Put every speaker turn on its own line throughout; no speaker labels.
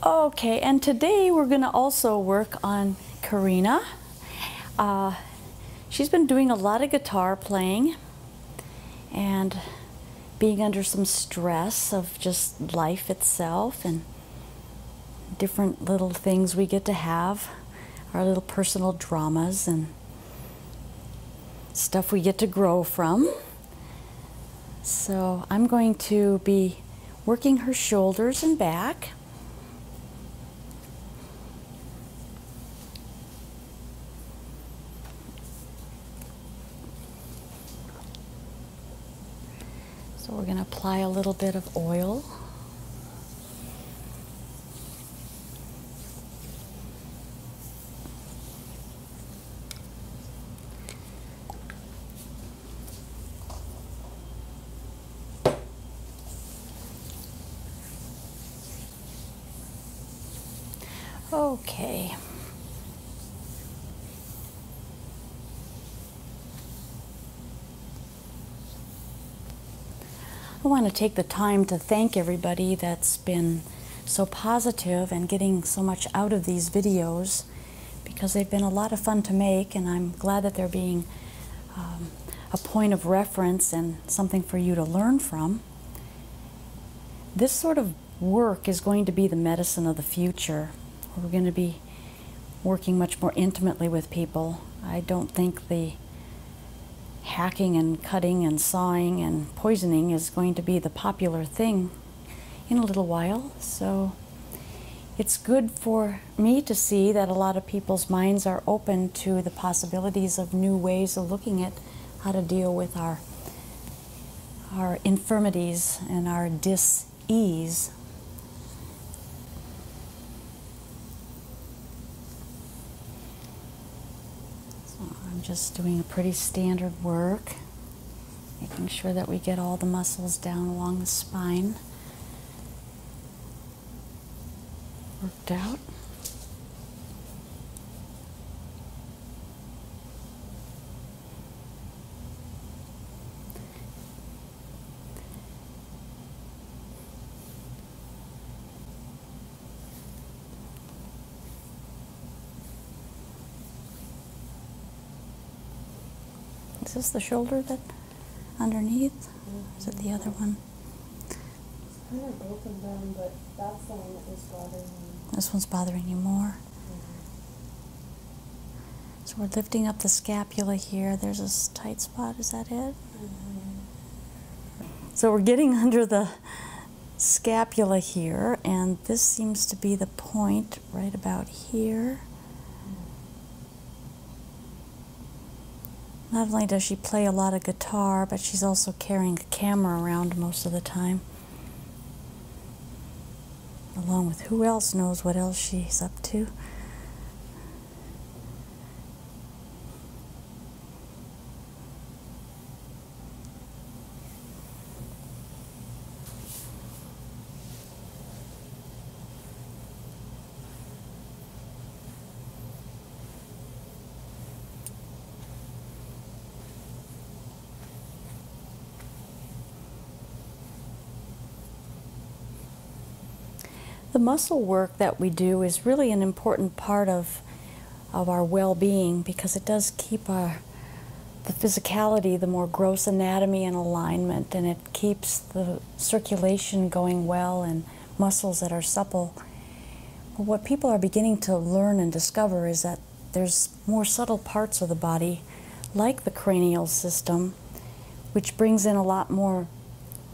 Okay, and today we're going to also work on Karina. She's been doing a lot of guitar playing and being under some stress of just life itself and different little things we get to have, our little personal dramas and stuff we get to grow from. So I'm going to be working her shoulders and back. So we're going to apply a little bit of oil. Okay. I want to take the time to thank everybody that's been so positive and getting so much out of these videos, because they've been a lot of fun to make, and I'm glad that they're being a point of reference and something for you to learn from. This sort of work is going to be the medicine of the future. We're going to be working much more intimately with people. I don't think the hacking and cutting and sawing and poisoning is going to be the popular thing in a little while. So it's good for me to see that a lot of people's minds are open to the possibilities of new ways of looking at how to deal with our infirmities and our dis-ease. I'm just doing a pretty standard work, making sure that we get all the muscles down along the spine worked out. Is this the shoulder that underneath? Mm-hmm. Is it the other one?
It's kind of both of them, but that's the one that was bothering me.
This one's bothering you more?
Mm-hmm.
So we're lifting up the scapula here. There's a tight spot, is that it?
Mm-hmm.
So we're getting under the scapula here, and this seems to be the point right about here. Not only does she play a lot of guitar, but she's also carrying a camera around most of the time. Along with who else knows what else she's up to. The muscle work that we do is really an important part of our well-being, because it does keep the physicality, the more gross anatomy in alignment, and it keeps the circulation going well and muscles that are supple. But what people are beginning to learn and discover is that there's more subtle parts of the body, like the cranial system, which brings in a lot more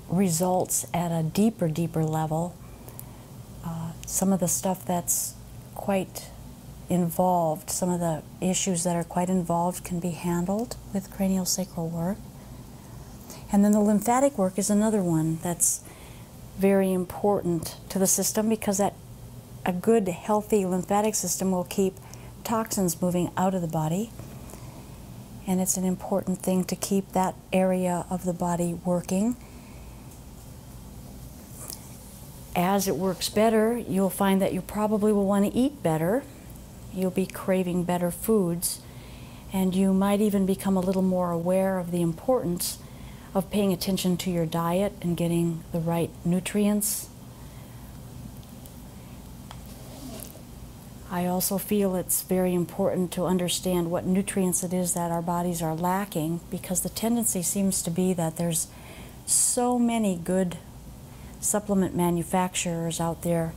results at a deeper level. Some of the stuff that's quite involved, some of the issues that are quite involved can be handled with craniosacral work. And then the lymphatic work is another one that's very important to the system, because a good, healthy lymphatic system will keep toxins moving out of the body. And it's an important thing to keep that area of the body working. As it works better, you'll find that you probably will want to eat better. You'll be craving better foods, and you might even become a little more aware of the importance of paying attention to your diet and getting the right nutrients. I also feel it's very important to understand what nutrients it is that our bodies are lacking, because the tendency seems to be that there's so many good supplement manufacturers out there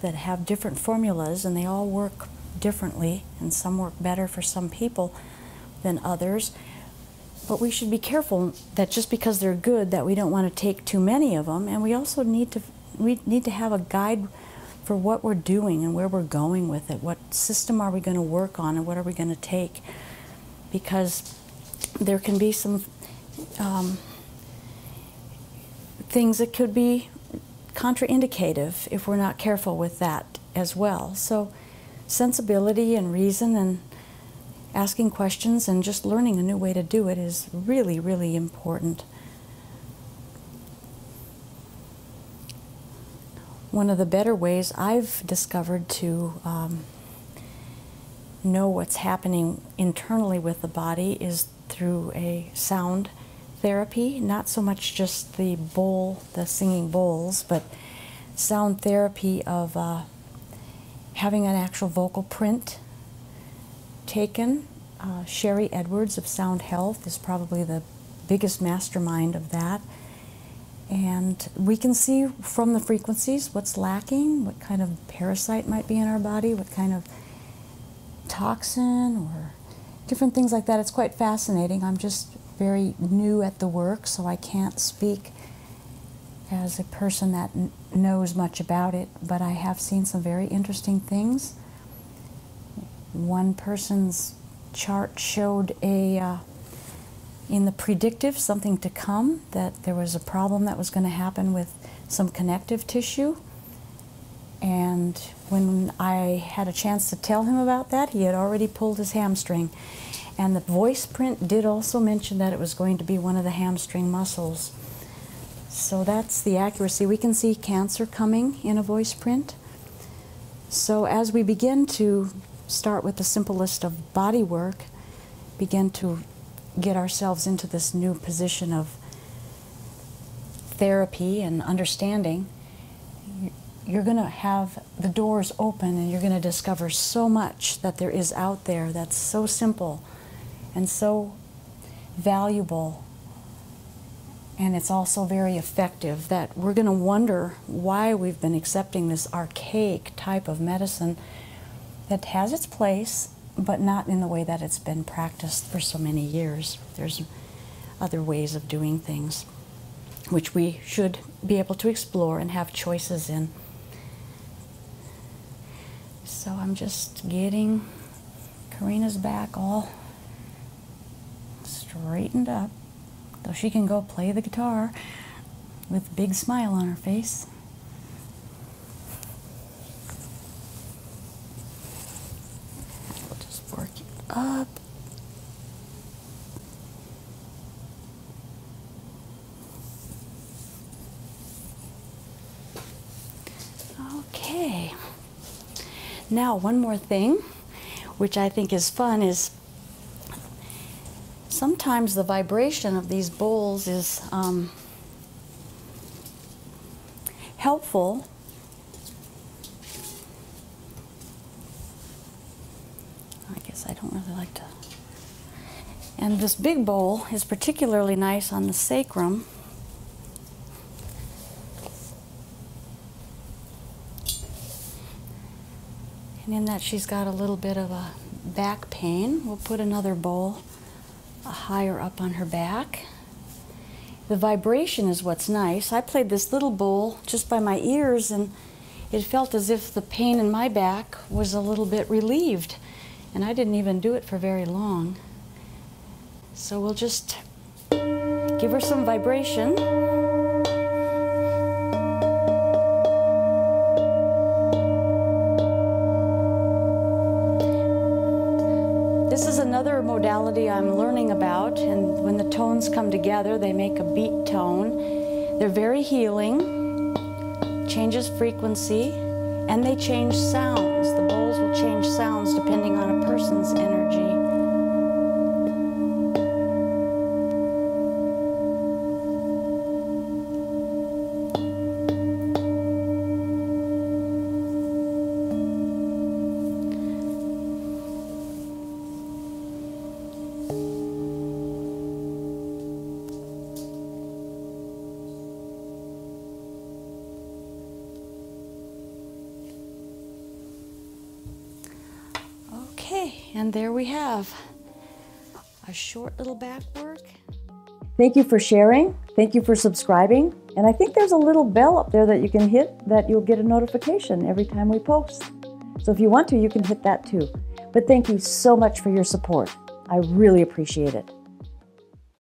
that have different formulas, and they all work differently, and some work better for some people than others. But we should be careful that just because they're good that we don't want to take too many of them, and we also need to have a guide for what we're doing and where we're going with it. What system are we going to work on, and what are we going to take? Because there can be some things that could be contraindicative if we're not careful with that as well. So sensibility and reason and asking questions and just learning a new way to do it is really, really important. One of the better ways I've discovered to know what's happening internally with the body is through a sound therapy, not so much just the singing bowls, but sound therapy of having an actual vocal print taken. Sherry Edwards of Sound Health is probably the biggest mastermind of that. And we can see from the frequencies what's lacking, what kind of parasite might be in our body, what kind of toxin or different things like that. It's quite fascinating. I'm just very new at the work, so I can't speak as a person that knows much about it, but I have seen some very interesting things. One person's chart showed in the predictive, something to come, that there was a problem that was going to happen with some connective tissue. And when I had a chance to tell him about that, he had already pulled his hamstring. And the voice print did also mention that it was going to be one of the hamstring muscles. So that's the accuracy. We can see cancer coming in a voice print. So as we begin to start with the simplest of body work, begin to get ourselves into this new position of therapy and understanding, you're going to have the doors open, and you're going to discover so much that there is out there that's so simple and so valuable, and it's also very effective, that we're going to wonder why we've been accepting this archaic type of medicine that has its place, but not in the way that it's been practiced for so many years. There's other ways of doing things, which we should be able to explore and have choices in. So I'm just getting Karina's back all straightened up, though she can go play the guitar with a big smile on her face. We'll just work it up. Okay. Now, one more thing, which I think is fun, is sometimes the vibration of these bowls is helpful. I guess I don't really like to. And this big bowl is particularly nice on the sacrum. And in that she's got a little bit of a back pain, we'll put another bowl higher up on her back. The vibration is what's nice. I played this little bowl just by my ears, and it felt as if the pain in my back was a little bit relieved. And I didn't even do it for very long. So we'll just give her some vibration. This is another modality I'm learning about, and when the tones come together, they make a beat tone. They're very healing, changes frequency, and they change sounds. The bowls will change sounds depending on a person's energy. And there we have a short little back work.
Thank you for sharing. Thank you for subscribing. And I think there's a little bell up there that you can hit that you'll get a notification every time we post. So if you want to, you can hit that too. But thank you so much for your support. I really appreciate it.